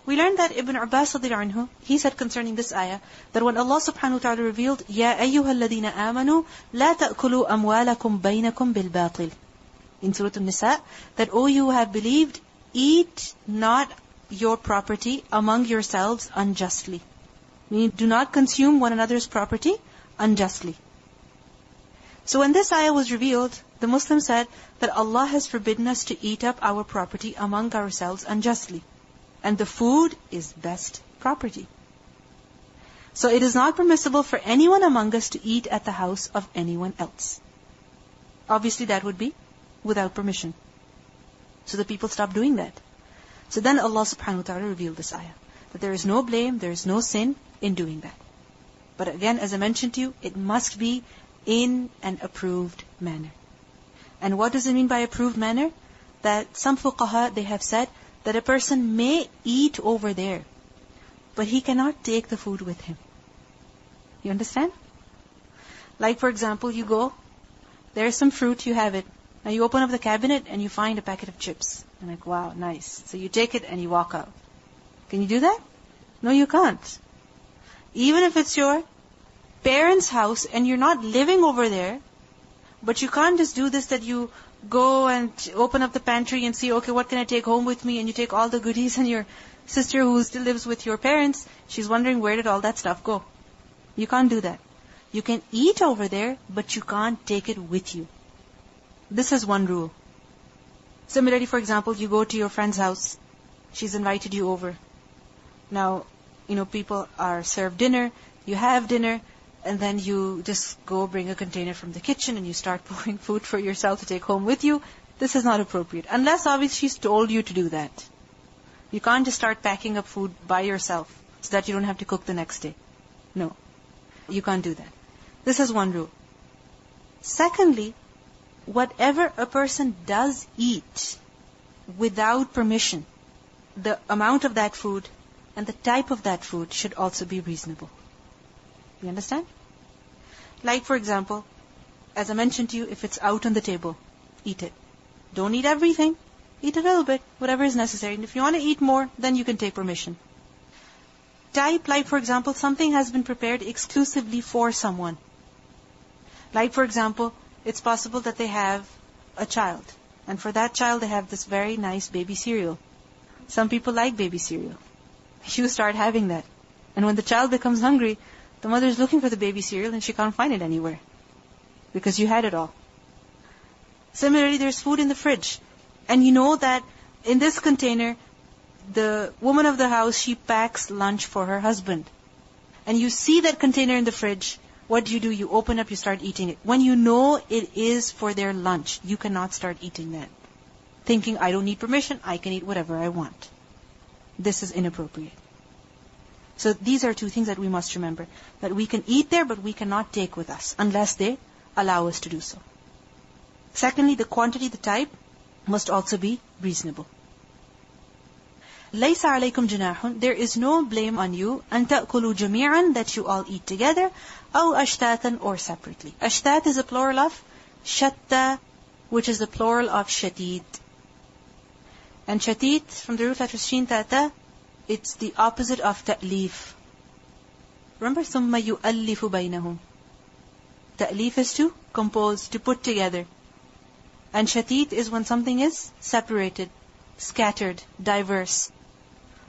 We learned that Ibn Abbas radiallahu anhu, he said concerning this ayah, that when Allah subhanahu wa ta'ala revealed, يَا أَيُّهَا الَّذِينَ آمَنُوا لَا تَأْكُلُوا أَمْوَالَكُمْ بَيْنَكُمْ بِالْبَاطِلِ in Surah An-Nisa, that, O you who have believed, eat not your property among yourselves unjustly. Meaning, do not consume one another's property unjustly. So when this ayah was revealed, the Muslims said that Allah has forbidden us to eat up our property among ourselves unjustly. And the food is best property. So it is not permissible for anyone among us to eat at the house of anyone else. Obviously that would be without permission. So the people stopped doing that. So then Allah subhanahu wa ta'ala revealed this ayah, that there is no blame, there is no sin in doing that. But again, as I mentioned to you, it must be in an approved manner. And what does it mean by approved manner? That some fuqaha, they have said that a person may eat over there, but he cannot take the food with him. You understand? Like for example, you go, there's some fruit, you have it. Now you open up the cabinet and you find a packet of chips. And like, wow, nice. So you take it and you walk out. Can you do that? No, you can't. Even if it's your parents' house and you're not living over there, but you can't just do this, that you go and open up the pantry and see, okay, what can I take home with me? And you take all the goodies, and your sister who still lives with your parents, she's wondering, where did all that stuff go? You can't do that. You can eat over there, but you can't take it with you. This is one rule. Similarly, for example, you go to your friend's house. She's invited you over. Now, people are served dinner, you have dinner, and then you just go bring a container from the kitchen and you start pouring food for yourself to take home with you. This is not appropriate. Unless obviously she's told you to do that. You can't just start packing up food by yourself so that you don't have to cook the next day. No. You can't do that. This is one rule. Secondly, whatever a person does eat without permission, the amount of that food and the type of that food should also be reasonable. You understand? Like for example, as I mentioned to you, if it's out on the table, eat it. Don't eat everything. Eat a little bit, whatever is necessary. And if you want to eat more, then you can take permission. Type, like for example, something has been prepared exclusively for someone. Like for example, it's possible that they have a child. And for that child, they have this very nice baby cereal. Some people like baby cereal. You start having that. And when the child becomes hungry, the mother is looking for the baby cereal and she can't find it anywhere. Because you had it all. Similarly, there's food in the fridge. And you know that in this container, the woman of the house, she packs lunch for her husband. And you see that container in the fridge. What do? You open up, you start eating it. When you know it is for their lunch, you cannot start eating that. Thinking, I don't need permission, I can eat whatever I want. This is inappropriate. So these are two things that we must remember. That we can eat there, but we cannot take with us, unless they allow us to do so. Secondly, the quantity, the type, must also be reasonable. لَيْسَ عَلَيْكُمْ جُنَاحٌ, there is no blame on you, أَن تَأْكُلُوا جَمِيعًا, that you all eat together, أَوْ أَشْتَاتًا, or separately. Ashtat is a plural of shatta, which is the plural of shatit. And shatit, from the root letters shin tata, it's the opposite of ta'lif. Remember, ثُمَّ يُؤَلِّفُ بَيْنَهُمْ. Ta'lif is to compose, to put together. And shatit is when something is separated, scattered, diverse.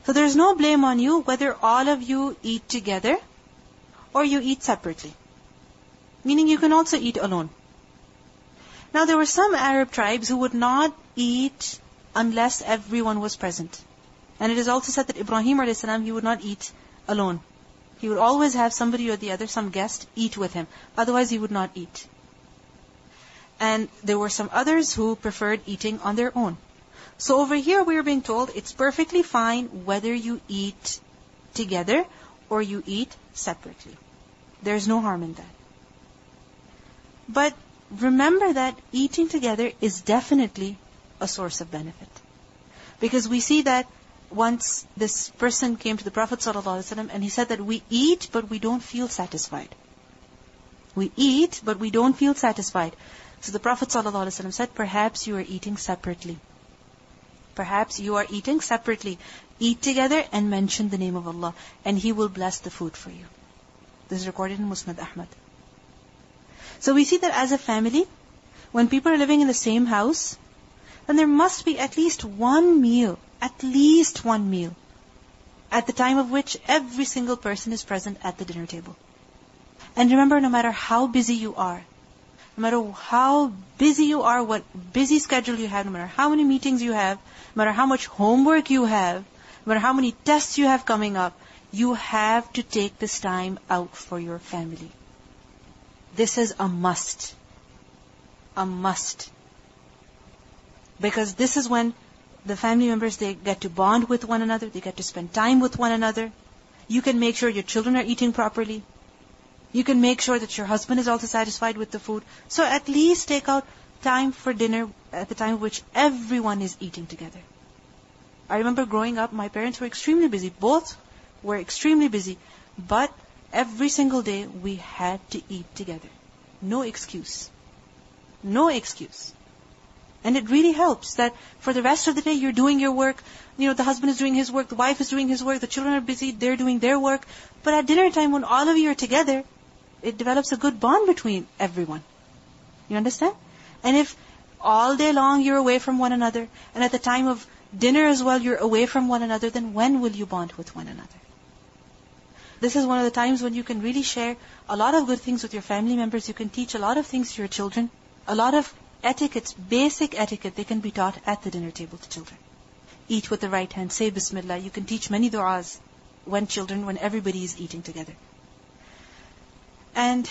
So there's no blame on you whether all of you eat together or you eat separately. Meaning you can also eat alone. Now there were some Arab tribes who would not eat unless everyone was present. And it is also said that Ibrahim a.s., he would not eat alone. He would always have somebody or the other, some guest, eat with him. Otherwise he would not eat. And there were some others who preferred eating on their own. So over here we are being told it's perfectly fine whether you eat together or you eat separately. There's no harm in that. But remember that eating together is definitely a source of benefit. Because we see that once this person came to the Prophet ﷺ and he said that we eat but we don't feel satisfied. We eat but we don't feel satisfied. So the Prophet ﷺ said, perhaps you are eating separately. Perhaps you are eating separately. Eat together and mention the name of Allah, and He will bless the food for you. This is recorded in Musnad Ahmad. So we see that as a family, when people are living in the same house, then there must be at least one meal, at the time of which every single person is present at the dinner table. And remember, no matter how busy you are, what busy schedule you have, no matter how many meetings you have, no matter how much homework you have, no matter how many tests you have coming up, you have to take this time out for your family. This is a must. A must. Because this is when the family members, they get to bond with one another, they get to spend time with one another. You can make sure your children are eating properly. You can make sure that your husband is also satisfied with the food. So at least take out time for dinner at the time of which everyone is eating together. I remember growing up, my parents were extremely busy. Both were extremely busy. But every single day, we had to eat together. No excuse. No excuse. And it really helps that for the rest of the day, you're doing your work. The husband is doing his work, the wife is doing his work, the children are busy, they're doing their work. But at dinner time, when all of you are together, it develops a good bond between everyone. You understand? And if all day long you're away from one another, and at the time of dinner as well you're away from one another, then when will you bond with one another? This is one of the times when you can really share a lot of good things with your family members. You can teach a lot of things to your children. A lot of etiquettes, basic etiquette, they can be taught at the dinner table to children. Eat with the right hand, say Bismillah. You can teach many du'as when everybody is eating together. And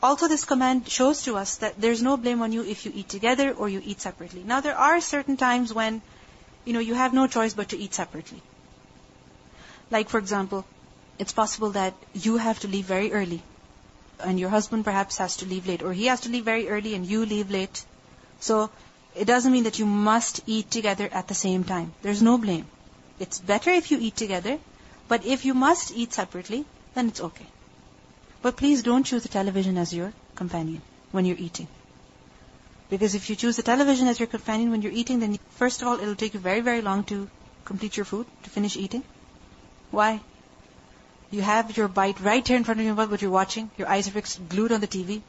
also this command shows to us that there's no blame on you if you eat together or you eat separately. Now there are certain times when, you have no choice but to eat separately. Like for example, it's possible that you have to leave very early and your husband perhaps has to leave late, or he has to leave very early and you leave late. So it doesn't mean that you must eat together at the same time. There's no blame. It's better if you eat together, but if you must eat separately, then it's okay. But please don't choose the television as your companion when you're eating. Because if you choose the television as your companion when you're eating, then first of all, it'll take you very, very long to complete your food, to finish eating. Why? You have your bite right here in front of you, but you're watching. Your eyes are fixed, glued on the TV.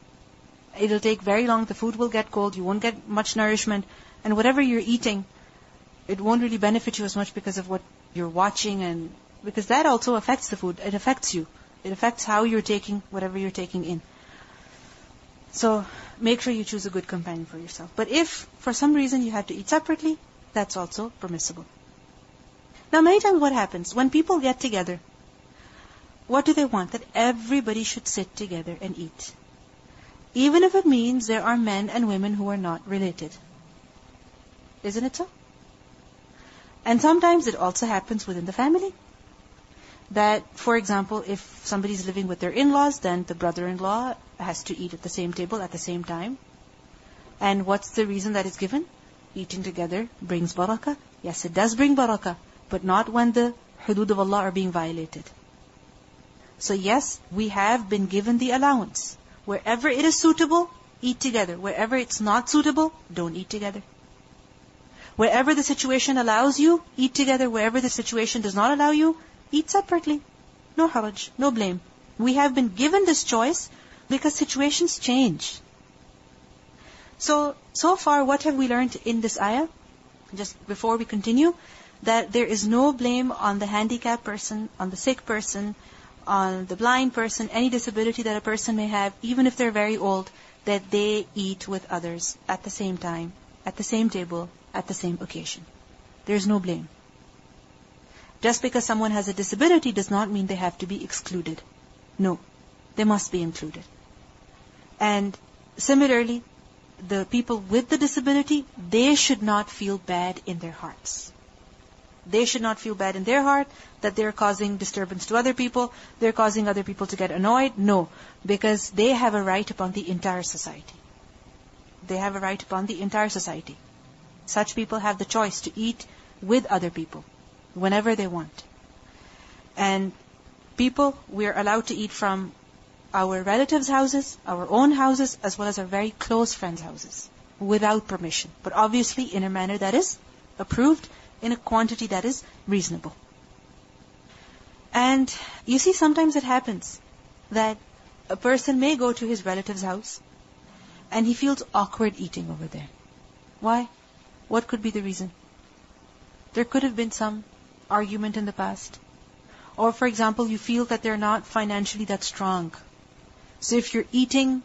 It'll take very long. The food will get cold. You won't get much nourishment. And whatever you're eating, it won't really benefit you as much because of what you're watching, and because that also affects the food. It affects you. It affects how you're taking whatever you're taking in. So make sure you choose a good companion for yourself. But if for some reason you have to eat separately, that's also permissible. Now many times what happens? When people get together, what do they want? That everybody should sit together and eat. Even if it means there are men and women who are not related. Isn't it so? And sometimes it also happens within the family. That, for example, if somebody is living with their in-laws, then the brother-in-law has to eat at the same table at the same time. And what's the reason that is given? Eating together brings barakah. Yes, it does bring barakah, but not when the hudud of Allah are being violated. So yes, we have been given the allowance. Wherever it is suitable, eat together. Wherever it's not suitable, don't eat together. Wherever the situation allows you, eat together. Wherever the situation does not allow you, eat separately. No haraj, no blame. We have been given this choice because situations change. So far, what have we learned in this ayah? Just before we continue, that there is no blame on the handicapped person, on the sick person, on the blind person, any disability that a person may have, even if they're very old, that they eat with others at the same time, at the same table, at the same occasion. There's no blame. Just because someone has a disability does not mean they have to be excluded. No, they must be included. And similarly, the people with the disability, they should not feel bad in their hearts. They should not feel bad in their heart that they're causing disturbance to other people, they're causing other people to get annoyed. No, because they have a right upon the entire society. They have a right upon the entire society. Such people have the choice to eat with other people whenever they want. And people, we are allowed to eat from our relatives' houses, our own houses, as well as our very close friends' houses, without permission. But obviously in a manner that is approved in a quantity that is reasonable. And you see, sometimes it happens that a person may go to his relative's house and he feels awkward eating over there. Why? What could be the reason? There could have been some argument in the past. Or for example, you feel that they're not financially that strong. So if you're eating,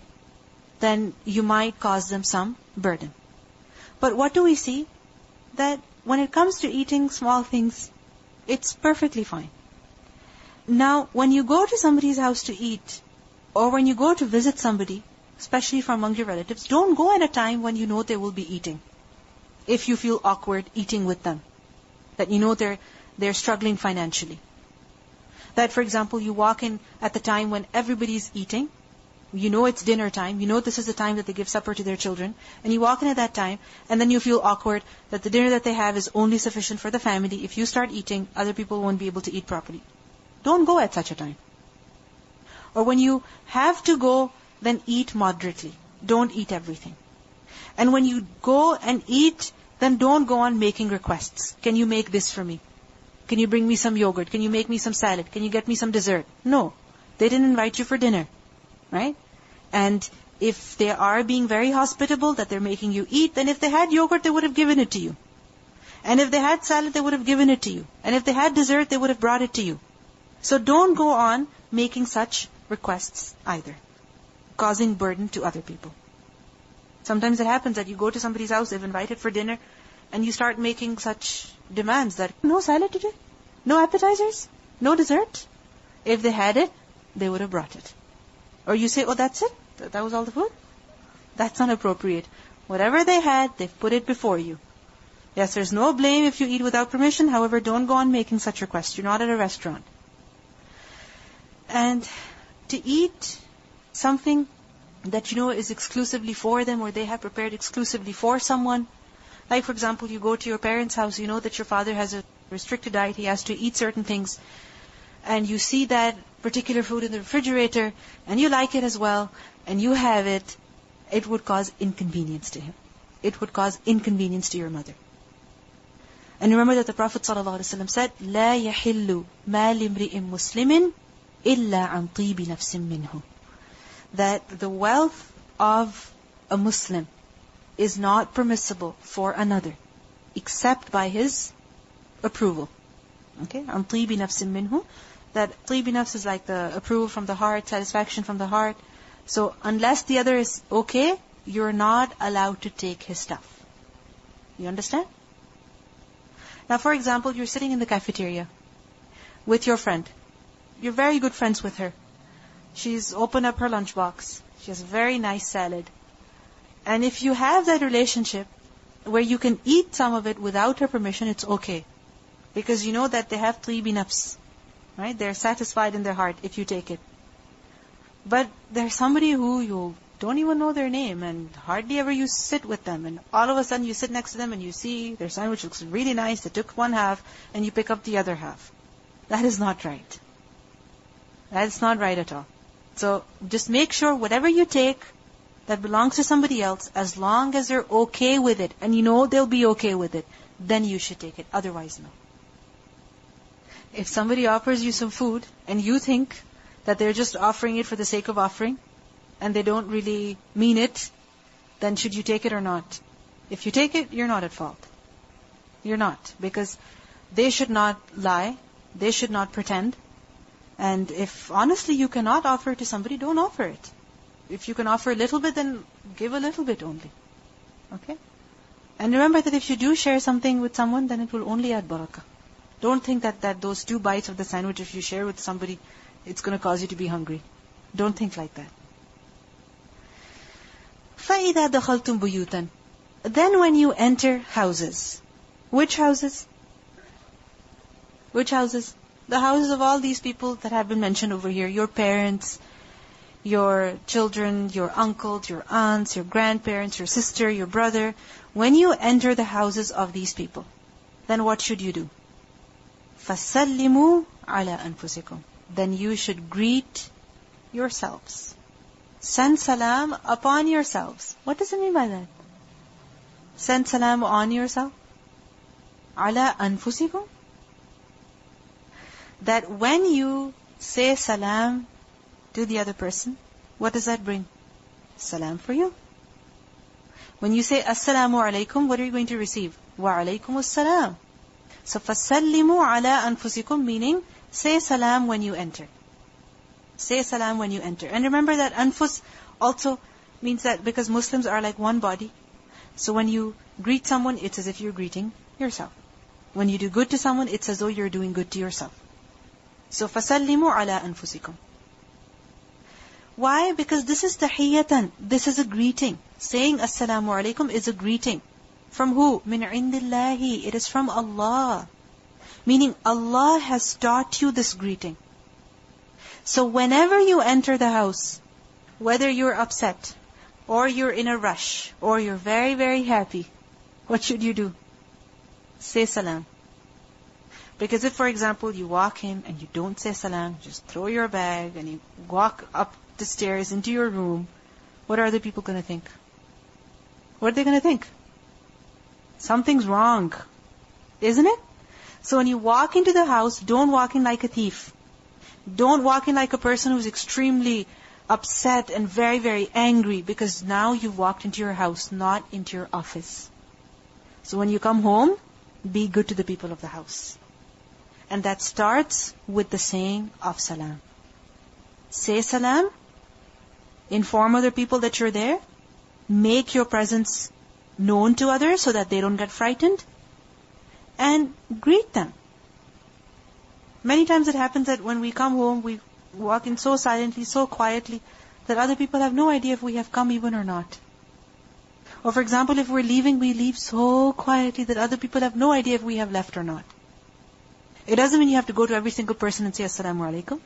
then you might cause them some burden. But what do we see? That when it comes to eating small things, it's perfectly fine. Now, when you go to somebody's house to eat, or when you go to visit somebody, especially from among your relatives, don't go at a time when you know they will be eating. If you feel awkward eating with them, that you know they're struggling financially. That, for example, you walk in at the time when everybody's eating, you know it's dinner time, you know this is the time that they give supper to their children, and you walk in at that time, and then you feel awkward that the dinner that they have is only sufficient for the family. If you start eating, other people won't be able to eat properly. Don't go at such a time. Or when you have to go, then eat moderately. Don't eat everything. And when you go and eat, then don't go on making requests. Can you make this for me? Can you bring me some yogurt? Can you make me some salad? Can you get me some dessert? No. They didn't invite you for dinner. Right? And if they are being very hospitable, that they're making you eat, then if they had yogurt, they would have given it to you. And if they had salad, they would have given it to you. And if they had dessert, they would have brought it to you. So don't go on making such requests either, causing burden to other people. Sometimes it happens that you go to somebody's house, they've invited for dinner, and you start making such demands that, no salad today? No appetizers? No dessert? If they had it, they would have brought it. Or you say, oh, that's it? That was all the food? That's not appropriate. Whatever they had, they've put it before you. Yes, there's no blame if you eat without permission. However, don't go on making such requests. You're not at a restaurant. And to eat something that you know is exclusively for them, or they have prepared exclusively for someone. Like, for example, you go to your parents' house, you know that your father has a restricted diet, he has to eat certain things, and you see that particular food in the refrigerator, and you like it as well, and you have it, it would cause inconvenience to him. It would cause inconvenience to your mother. And remember that the Prophet ﷺ said, لا يحل مال امرئ مسلم إلا عن طيب نفس منه. That the wealth of a Muslim is not permissible for another except by his approval. Okay? عن طيب نفس منه. That طيب نفس is like the approval from the heart, satisfaction from the heart. So unless the other is okay, you're not allowed to take his stuff. You understand? Now, for example, you're sitting in the cafeteria with your friend. You're very good friends with her. She's opened up her lunchbox. She has a very nice salad. And if you have that relationship where you can eat some of it without her permission, it's okay. Because you know that they have tayyibi nafs. Right? They're satisfied in their heart if you take it. But there's somebody who you don't even know their name and hardly ever you sit with them. And all of a sudden you sit next to them and you see their sandwich looks really nice. They took one half and you pick up the other half. That is not right. That's not right at all. So just make sure whatever you take that belongs to somebody else, as long as they're okay with it, and you know they'll be okay with it, then you should take it. Otherwise, no. If somebody offers you some food, and you think that they're just offering it for the sake of offering, and they don't really mean it, then should you take it or not? If you take it, you're not at fault. You're not. Because they should not lie. They should not pretend. And if honestly you cannot offer it to somebody, don't offer it. If you can offer a little bit, then give a little bit only. Okay? And remember that if you do share something with someone, then it will only add barakah. Don't think that those 2 bites of the sandwich, if you share with somebody, it's going to cause you to be hungry. Don't think like that. فَإِذَا دَخَلْتُمْ بُيُوتًا. Then when you enter houses. Which houses? Which houses? The houses of all these people that have been mentioned over here. Your parents, your children, your uncles, your aunts, your grandparents, your sister, your brother. When you enter the houses of these people, then what should you do? فَسَلِّمُوا عَلَىٰ أَنفُسِكُمْ. Then you should greet yourselves. Send salam upon yourselves. What does it mean by that? Send salam on yourself? ala anfusikum. That when you say salam to the other person, what does that bring? Salam for you. When you say assalamu alaikum, what are you going to receive? Wa alaikum assalam. So fasallimu ala anfusikum, meaning say salam when you enter. Say salam when you enter. And remember that anfus also means that because Muslims are like one body, so when you greet someone, it's as if you're greeting yourself. When you do good to someone, it's as though you're doing good to yourself. So fasallimu ala anfusikum. Why? Because this is tahiyyatan. This is a greeting. Saying assalamu alaikum is a greeting. From who? Min indillahi. It is from Allah. Meaning Allah has taught you this greeting. So whenever you enter the house, whether you're upset, or you're in a rush, or you're very, very happy, what should you do? Say salam. Because if, for example, you walk in and you don't say salam, just throw your bag and you walk up the stairs into your room, what are other people going to think? What are they going to think? Something's wrong. Isn't it? So when you walk into the house, don't walk in like a thief. Don't walk in like a person who's extremely upset and very, very angry, because now you've walked into your house, not into your office. So when you come home, be good to the people of the house. And that starts with the saying of salam. Say salam, inform other people that you're there, make your presence known to others so that they don't get frightened, and greet them. Many times it happens that when we come home, we walk in so silently, so quietly, that other people have no idea if we have come even or not. Or for example, if we're leaving, we leave so quietly that other people have no idea if we have left or not. It doesn't mean you have to go to every single person and say assalamu alaikum.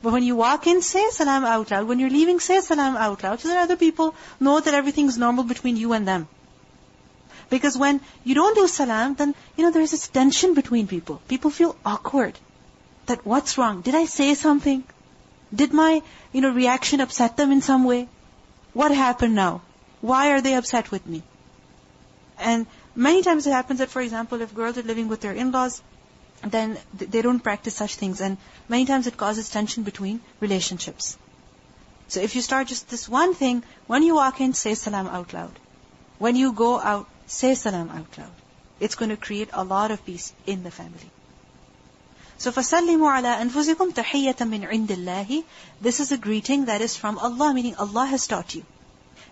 But when you walk in, say salam out loud. When you're leaving, say salam out loud, so that other people know that everything's normal between you and them. Because when you don't do salam, then, there's this tension between people. People feel awkward. That what's wrong? Did I say something? Did my, reaction upset them in some way? What happened now? Why are they upset with me? And many times it happens that, for example, if girls are living with their in-laws, then they don't practice such things. And many times it causes tension between relationships. So if you start just this one thing, when you walk in, say salam out loud. When you go out, say salam out loud. It's going to create a lot of peace in the family. So فَسَلِّمُوا عَلَىٰ أَنفُسِكُمْ تَحِيَّةً مِّنْ عِنْدِ اللَّهِ. This is a greeting that is from Allah, meaning Allah has taught you.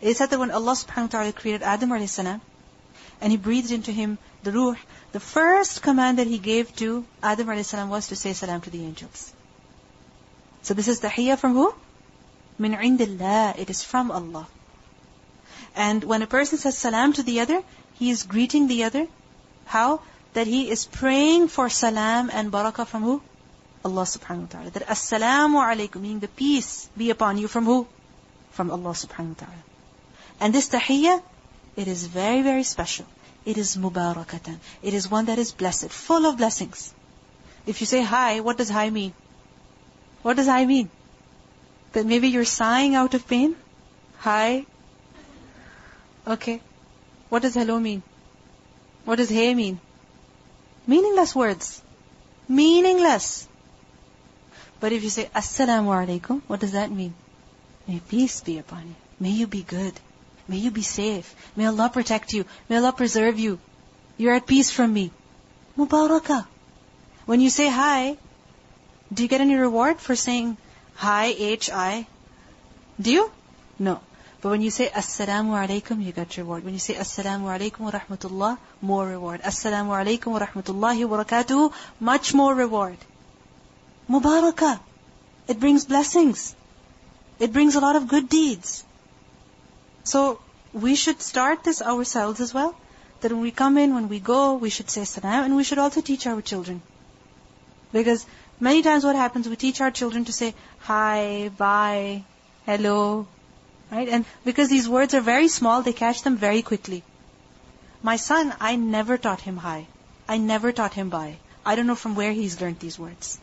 It is said that when Allah subhanahu wa ta'ala created Adam alayhi salam, and He breathed into him the ruh, the first command that He gave to Adam alayhi salam was to say salam to the angels. So this is tahiyyah from who? Min indillah. It is from Allah. And when a person says salam to the other, he is greeting the other. How? That he is praying for salam and barakah from who? Allah subhanahu wa ta'ala. That assalamu alaikum, meaning the peace be upon you from who? From Allah subhanahu wa ta'ala. And this tahiyyah, it is very, very special. It is mubarakatan. It is one that is blessed, full of blessings. If you say hi, what does hi mean? What does hi mean? That maybe you're sighing out of pain? Hi? Okay. What does hello mean? What does hey mean? Meaningless words. Meaningless. But if you say assalamu alaikum, what does that mean? May peace be upon you. May you be good. May you be safe. May Allah protect you. May Allah preserve you. You're at peace from me. Mubarakah. When you say hi, do you get any reward for saying hi, H-I? Do you? No. But when you say assalamu alaikum, you get reward. When you say assalamu alaikum wa rahmatullah, more reward. Assalamu alaikum wa rahmatullahi wa barakatuhu, much more reward. Mubarakah. It brings blessings. It brings a lot of good deeds. So we should start this ourselves as well. That when we come in, when we go, we should say salam, and we should also teach our children. Because many times what happens, we teach our children to say hi, bye, hello, right? And because these words are very small, they catch them very quickly. My son, I never taught him hi. I never taught him bye. I don't know from where he's learned these words.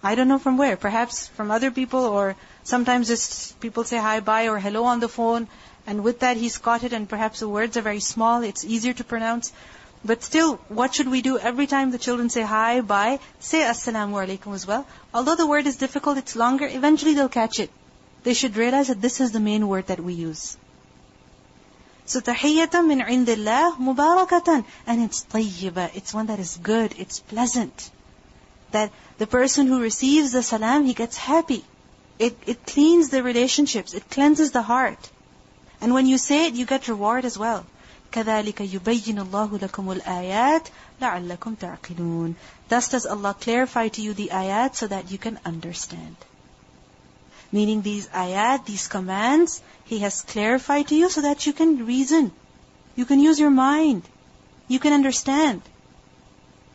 I don't know from where. Perhaps from other people, or sometimes just people say hi, bye, or hello on the phone, and with that he's caught it, and perhaps the words are very small, it's easier to pronounce. But still, what should we do every time the children say hi, bye? Say assalamu alaikum as well. Although the word is difficult, it's longer, eventually they'll catch it. They should realize that this is the main word that we use. So tahiyyatan min indillah mubarakatan. And it's tayyiba. It's one that is good. It's pleasant. That the person who receives the salam, he gets happy. It cleans the relationships. It cleanses the heart. And when you say it, you get reward as well. كَذَلِكَ يُبَيِّنُ اللَّهُ لَكُمُ الْآيَاتِ لَعَلَّكُمْ تَعْقِلُونَ. Thus does Allah clarify to you the ayat so that you can understand. Meaning these ayat, these commands, He has clarified to you so that you can reason. You can use your mind. You can understand.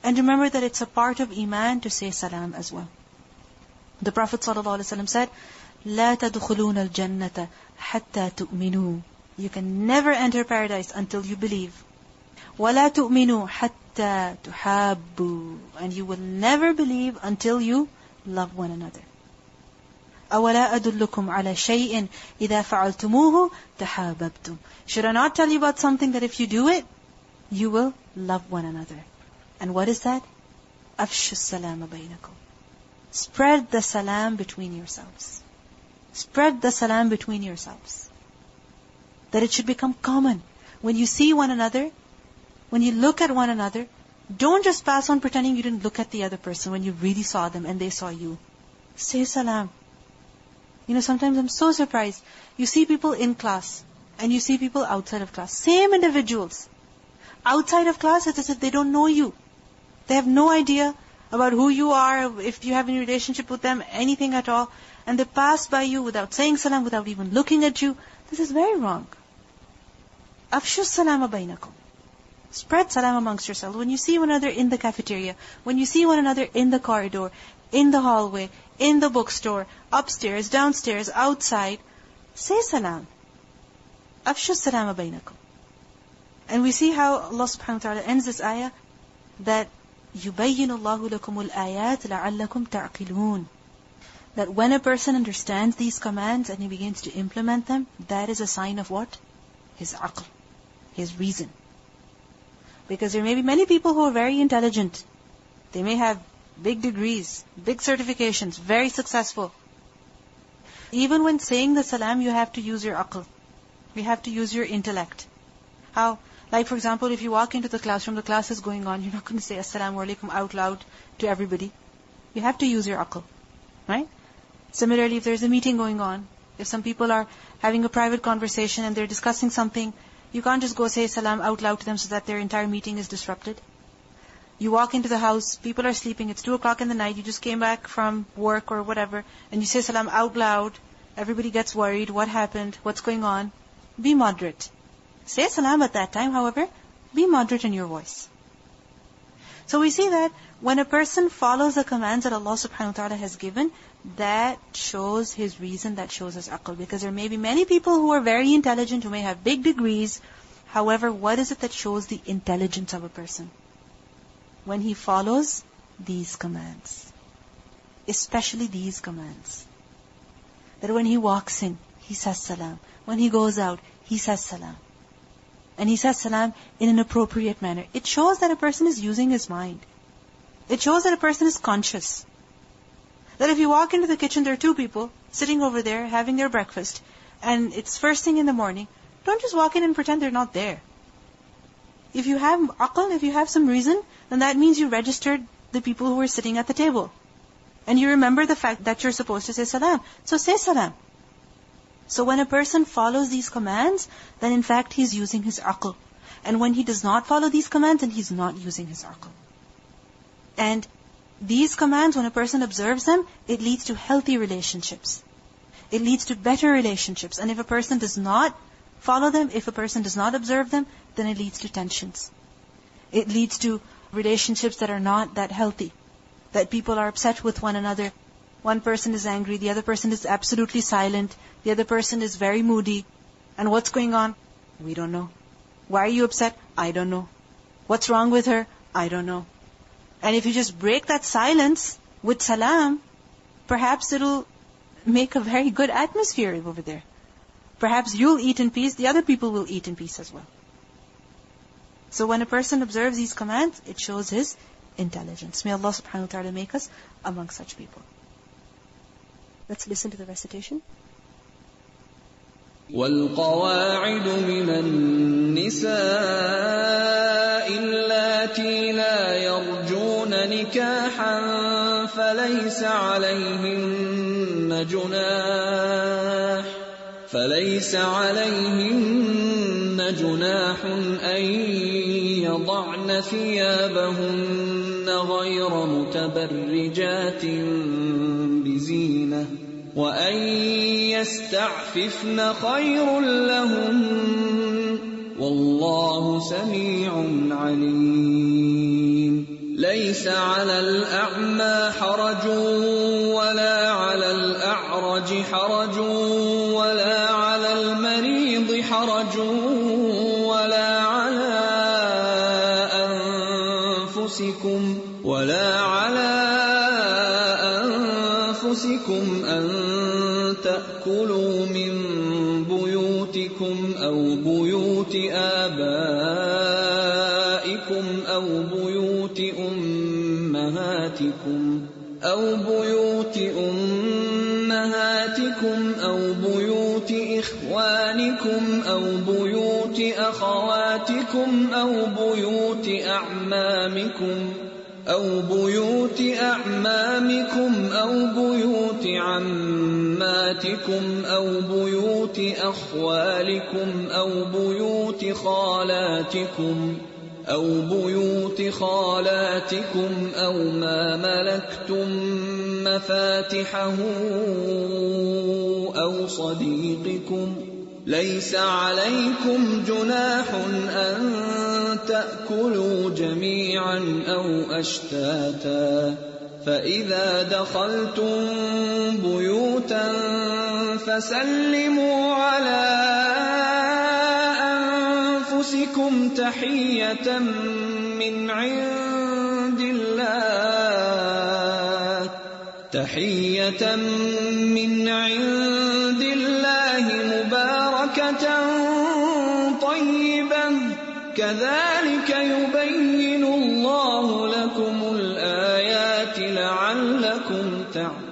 And remember that it's a part of Iman to say salam as well. The Prophet ﷺ said, لا تدخلون الجنة حتى تؤمنوا. You can never enter paradise until you believe. ولا تؤمنوا حتى تحابوا. And you will never believe until you love one another. أولا أدلكم على شيء إذا فعلتموه تحاببتم. Should I not tell you about something that if you do it, you will love one another? And what is that? أفشوا السلام بينكم. Spread the salam between yourselves. Spread the salam between yourselves. That it should become common. When you see one another, when you look at one another, don't just pass on pretending you didn't look at the other person when you really saw them and they saw you. Say salam. Sometimes I'm so surprised. You see people in class and you see people outside of class. Same individuals. Outside of class, it's as if they don't know you. They have no idea about who you are, if you have any relationship with them, anything at all. And they pass by you without saying salam, without even looking at you. This is very wrong. Afshu salama bainakum. Spread salam amongst yourselves. When you see one another in the cafeteria, when you see one another in the corridor, in the hallway, in the bookstore, upstairs, downstairs, outside, say salam. Afshu salama bainakum. And we see how Allah subhanahu wa ta'ala ends this ayah, that يُبَيِّنُ اللَّهُ لَكُمُ الْآيَاتِ لَعَلَّكُمْ تَعْقِلُونَ. That when a person understands these commands and he begins to implement them, that is a sign of what? His aql, his reason. Because there may be many people who are very intelligent. They may have big degrees, big certifications, very successful. Even when saying the salam, you have to use your aql. You have to use your intellect. How? Like for example, if you walk into the classroom, the class is going on, you're not going to say assalamu alaikum out loud to everybody. You have to use your aql. Right? Similarly, if there's a meeting going on, if some people are having a private conversation and they're discussing something, you can't just go say salam out loud to them so that their entire meeting is disrupted. You walk into the house, people are sleeping, it's 2 o'clock in the night, you just came back from work or whatever, and you say salam out loud, everybody gets worried, what happened, what's going on? Be moderate. Say salam at that time, however, be moderate in your voice. So we see that when a person follows the commands that Allah subhanahu wa ta'ala has given, that shows his reason, that shows his aql. Because there may be many people who are very intelligent, who may have big degrees. However, what is it that shows the intelligence of a person? When he follows these commands. Especially these commands. That when he walks in, he says salam. When he goes out, he says salam. And he says salam in an appropriate manner. It shows that a person is using his mind. It shows that a person is conscious. That if you walk into the kitchen, there are 2 people sitting over there having their breakfast, and it's first thing in the morning, don't just walk in and pretend they're not there. If you have aql, if you have some reason, then that means you registered the people who were sitting at the table. And you remember the fact that you're supposed to say salam. So say salam. So when a person follows these commands, then in fact he's using his aql. And when he does not follow these commands, then he's not using his aql. And these commands, when a person observes them, it leads to healthy relationships. It leads to better relationships. And if a person does not follow them, if a person does not observe them, then it leads to tensions. It leads to relationships that are not that healthy. That people are upset with one another. One person is angry, the other person is absolutely silent, the other person is very moody. And what's going on? We don't know. Why are you upset? I don't know. What's wrong with her? I don't know. And if you just break that silence with salam, perhaps it'll make a very good atmosphere over there. Perhaps you'll eat in peace, the other people will eat in peace as well. So when a person observes these commands, it shows his intelligence. May Allah subhanahu wa ta'ala make us among such people. Let's listen to the recitation. والقواعد من النساء اللاتي لا يرجون نكاحا فليس عليهن جناح أن يضعن ثيابهن غير متبرجات بزينة وأن يستعففن خير لهن والله سميع عليم ليس على الأعمى حرج ولا على الأعرج حرج ولا على المريض حرج ولا على أنفسكم أن تأكلوا من بيوتكم أو بيوت آبائكم أو بيوت أمهاتكم أو بيوت إخوانكم أو بيوت أخواتكم أو بيوت أعمامكم أو بيوت عماتكم أو بيوت أخوالكم أو بيوت خالاتكم أو ما ملكتم مفاتحه أو صديقكم ليس عليكم جناح أن تأكلوا جميعا أو أشتاتا فإذا دخلتم بيوتا فسلموا على أنفسكم تحية من عند الله مباركة طيبة كذلك يبين الله لكم الآيات لعلكم تعقلون